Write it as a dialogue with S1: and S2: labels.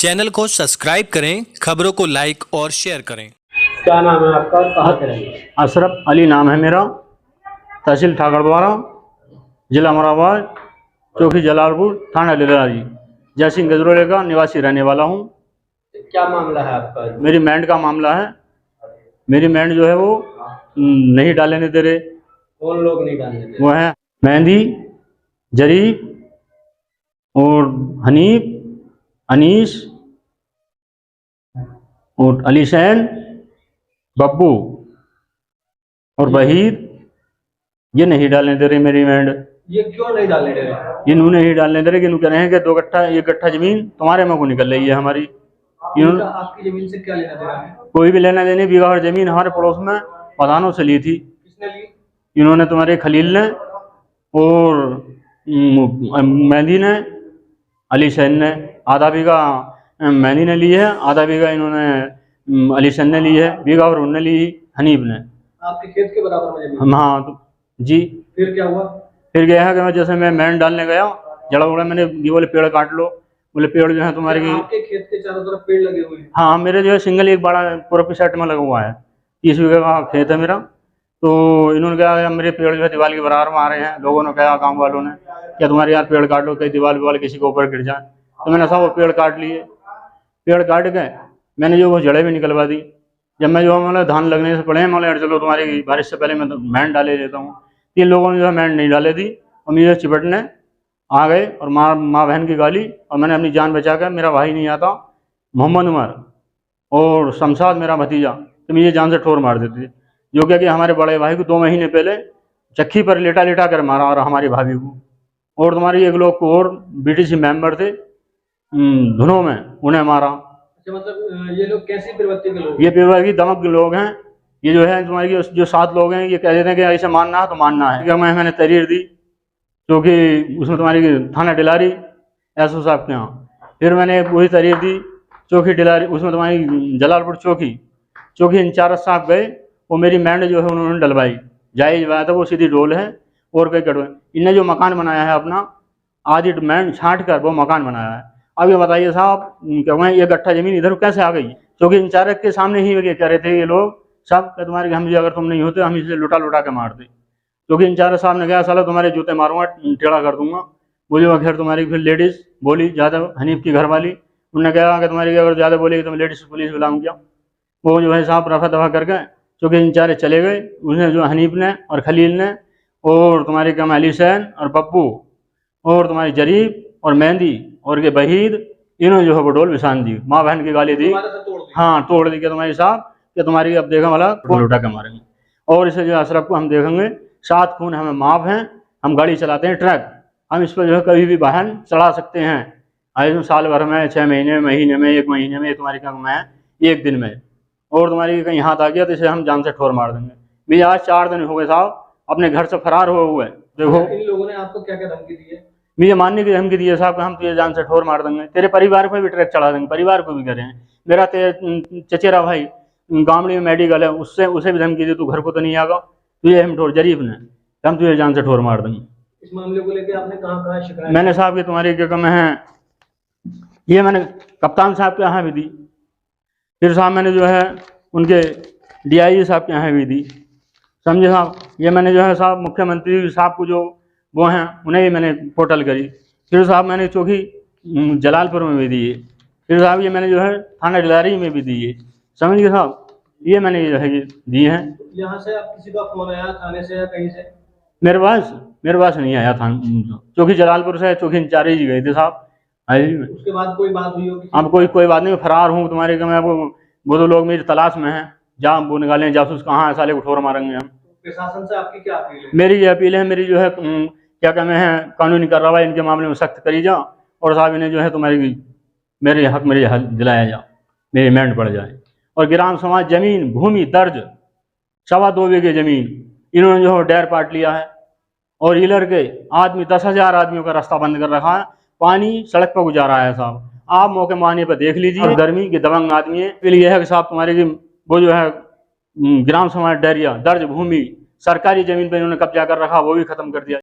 S1: Channel को subscribe करें, खबरों को लाइक और शेयर करें।
S2: क्या नाम है आपका और कहाँ के रहेंगे?
S3: अशरफ अली नाम है मेरा, तहसील ठाकरद्वारा, जिला मुरादाबाद, चौकी जलालपुर, थाना डिडराजी, जयसिंह गजरोले का निवासी रहने वाला हूँ।
S2: क्या मामला है आपका?
S3: मेरी मैंड का मामला है। मेरी मैंड जो है वो नहीं डालने दे रहे।
S2: कौन लोग नहीं डालने दे?
S3: वो है मेहंदी, जरीफ और हनीफ, अनीस और अलीशैन, बब्बू और बहीर। ये नहीं डालने दे रहे मेरी मैंड।
S2: ये क्यों नहीं डालने दे रहे?
S3: इन्होंने नहीं डालने दे रहे कि इन्होंने कह रहे हैं कि 2 कट्ठा 1 कट्ठा जमीन तुम्हारे में को निकल रही है हमारी।
S2: आपकी जमीन से क्या लेना देना है?
S3: कोई भी लेना देने बीघा और जमीन हमारे पड़ोस में प्रधानों से ली थी।
S2: किसने ली?
S3: इन्होंने तुम्हारे खलील ने और मेहंदी ने, अली सैन ने। आधा बीघा मेहंदी ने ली है, आधा बीघा इन्होंने अली सैन ने ली है, बीघा और उन्होंने ली हनीफ ने।
S2: आपके खेत के बराबर में जमीन?
S3: हाँ तो जी।
S2: फिर क्या हुआ?
S3: फिर गया है कि जैसे मैं मैंड डालने गया, जड़ा उड़ा मैंने ये बोले पेड़ काट लो, बोले पेड़ जो है तुम्हारे की।
S2: आपके खेत के चारों तरफ पेड़ लगे हुए हैं?
S3: हाँ मेरे जो है सिंगल एक बड़ा पूरा सेट में लगा हुआ है, 30 बीघे का खेत है मेरा। तो इन्होंने कहा मेरे पेड़ जो है दीवार के बराबर में आ रहे हैं। लोगों ने कहा, गाँव वालों ने, क्या तुम्हारे यार पेड़ काट लो, कहीं दीवार विवाल किसी के ऊपर गिर जाए। तो मैंने सब वो पेड़ काट लिए। पेड़ काट के मैंने जो वो जड़ें भी निकलवा दी। जब मैं जो मतलब धान लगने से पड़े मतलब चलो तुम्हारी बारिश से पहले मैं तो मैंड डाले लेता हूँ। 3 लोगों ने जो है मैंड नहीं डाले दी और मुझे चिपटने आ गए और माँ बहन की गाली। और मैंने अपनी जान बचा कर, मेरा भाई नहीं आता मोहम्मद उमर और शमशाद मेरा भतीजा, तो मुझे जान से ठोर मार देते थे। जो क्या कि हमारे बड़े भाई को 2 महीने पहले चक्की पर लेटा लेटा कर मारा और हमारी भाभी को। और तुम्हारी एक लोग को और बीटीसी मेंबर थे धुनों में, उन्हें मारा।
S2: अच्छा, मतलब ये लोग कैसी प्रवृत्ति के लोग?
S3: ये प्रवृत्ति की दमक के लोग हैं। ये जो है तुम्हारी जो 7 लोग हैं, ये कह देते हैं कि ऐसे मानना है तो मानना है। मैंने तहरीर दी क्योंकि उसमें तुम्हारी थाना डिलारी एसओ साहब के यहाँ। फिर मैंने वही तहरीर दी चौकी डिलारी, उसमें तुम्हारी जलालपुर चौकी इंचार्ज साहब गए। वो मेरी मैंड जो है उन्होंने डलवाई, जायज बात है, वो सीधी डोल है और कई कटवाई। इनने जो मकान बनाया है अपना, आधी मैंड छांट कर वो मकान बनाया है। अब ये बताइए साहब, क्या मैं 1 कट्ठा जमीन इधर कैसे आ गई? क्योंकि इंचार्ज के सामने ही ये कह रहे थे ये लोग सब कि तुम्हारे हम अगर तुम नहीं होते हम इसे लुटा के मारते। क्योंकि इंचार्ज साहब ने कहा साला तुम्हारे जूते मारूंगा, टेढ़ा कर दूंगा। बोली खैर तुम्हारी फिर लेडीज़ बोली ज़्यादा, हनीफ की घरवाली, उन्होंने कहा कि तुम्हारी अगर ज़्यादा बोलेगी तो मैं लेडीज़ पुलिस बुलाऊँ क्या। वो जो है साहब रफा दफा करके क्योंकि इंचार्ज चले गए। उसने जो हनीफ ने और खलील ने और तुम्हारी कम अली सैन और बब्बू और तुम्हारी जरीफ और मेहंदी और के बहीद, इन्होंने जो है वो डोल बिछान दी, माँ बहन की गाली दी। हाँ तोड़ दी कि तुम्हारी साहब कि तुम्हारी अब देखा वाला कौन उठा के मारेंगे। और इसे जो अशरफ को हम देखेंगे, 7 खून हमें माफ़ हैं। हम गाड़ी चलाते हैं ट्रक, हम इस पर जो है कभी भी वाहन चला सकते हैं। आज साल भर में, 6 महीने में, 1 महीने में, तुम्हारी कम में 1 दिन में। और तुम्हारी कहीं हाथ आ गया तो इसे हम जान से ठोर मार देंगे। भैया आज 4 दिन हो गए साहब अपने घर से फरार हुए। देखो
S2: इन लोगों ने आपको क्या क्या धमकी दी है?
S3: मुझे मानने की धमकी दी है साहब, हम तुझे जान से ठोर मार देंगे, तेरे परिवार को भी ट्रैक चढ़ा देंगे, परिवार को भी करें। मेरा चचेरा भाई गामड़ी में मेडिकल है, उसे भी धमकी दी, तू घर को तो नहीं आगा, तुझे हम ठोर जरीफ ने, हम तुझे जान से ठोर मार देंगे।
S2: इस मामले को लेकर आपने कहाँ शिकायत?
S3: मैंने साहब की तुम्हारी क्या कम है, ये मैंने कप्तान साहब के यहाँ भी दी। फिर साहब मैंने जो है उनके DIG साहब के यहाँ भी दी, समझे साहब। ये मैंने जो है साहब मुख्यमंत्री साहब को जो वो हैं उन्हें भी मैंने पोर्टल करी। फिर साहब मैंने चौकी जलालपुर में भी दिए। फिर साहब ये मैंने जो है थाना डिलारी में भी दिए, समझ गए साहब। ये मैंने जो है दिए हैं।
S2: यहाँ से आप किसी का फोन आया थाने से या कहीं से?
S3: मेरे पास नहीं आया था। चौकी जलालपुर से चौकी इंचार्ज ही गए थे साहब।
S2: उसके बाद कोई बात हुई होगी?
S3: अब कोई बात नहीं, फरार हूँ तुम्हारे का मैं। वो 2 लोग मेरी तलाश में हैं, जहाँ वो निकाले जासूस कहाँ है, साले को ठोर मारेंगे हम।
S2: प्रशासन से आपकी क्या अपील है?
S3: मेरी ये अपील है, मेरी जो है क्या कहते हैं कानूनी कार्रवाई इनके मामले में सख्त करी जा। और साहब इन्हें जो है तुम्हारी मेरे हक दिलाया जा, मेरी मैंड पड़ जाए। और ग्राम समाज जमीन भूमि दर्ज 2.25 बीघे जमीन इन्होंने जो है डेर पाट लिया है। और इलर के आदमी 10,000 आदमियों का रास्ता बंद कर रखा है, पानी सड़क पर गुजारा है साहब। आप मौके मारने पर देख लीजिए, गर्मी के दबंग आदमी है। इसके लिए है कि साहब तुम्हारे की वो जो है ग्राम समाज डेरिया दर्ज भूमि सरकारी जमीन पर इन्होंने कब्जा कर रखा, वो भी खत्म कर दिया।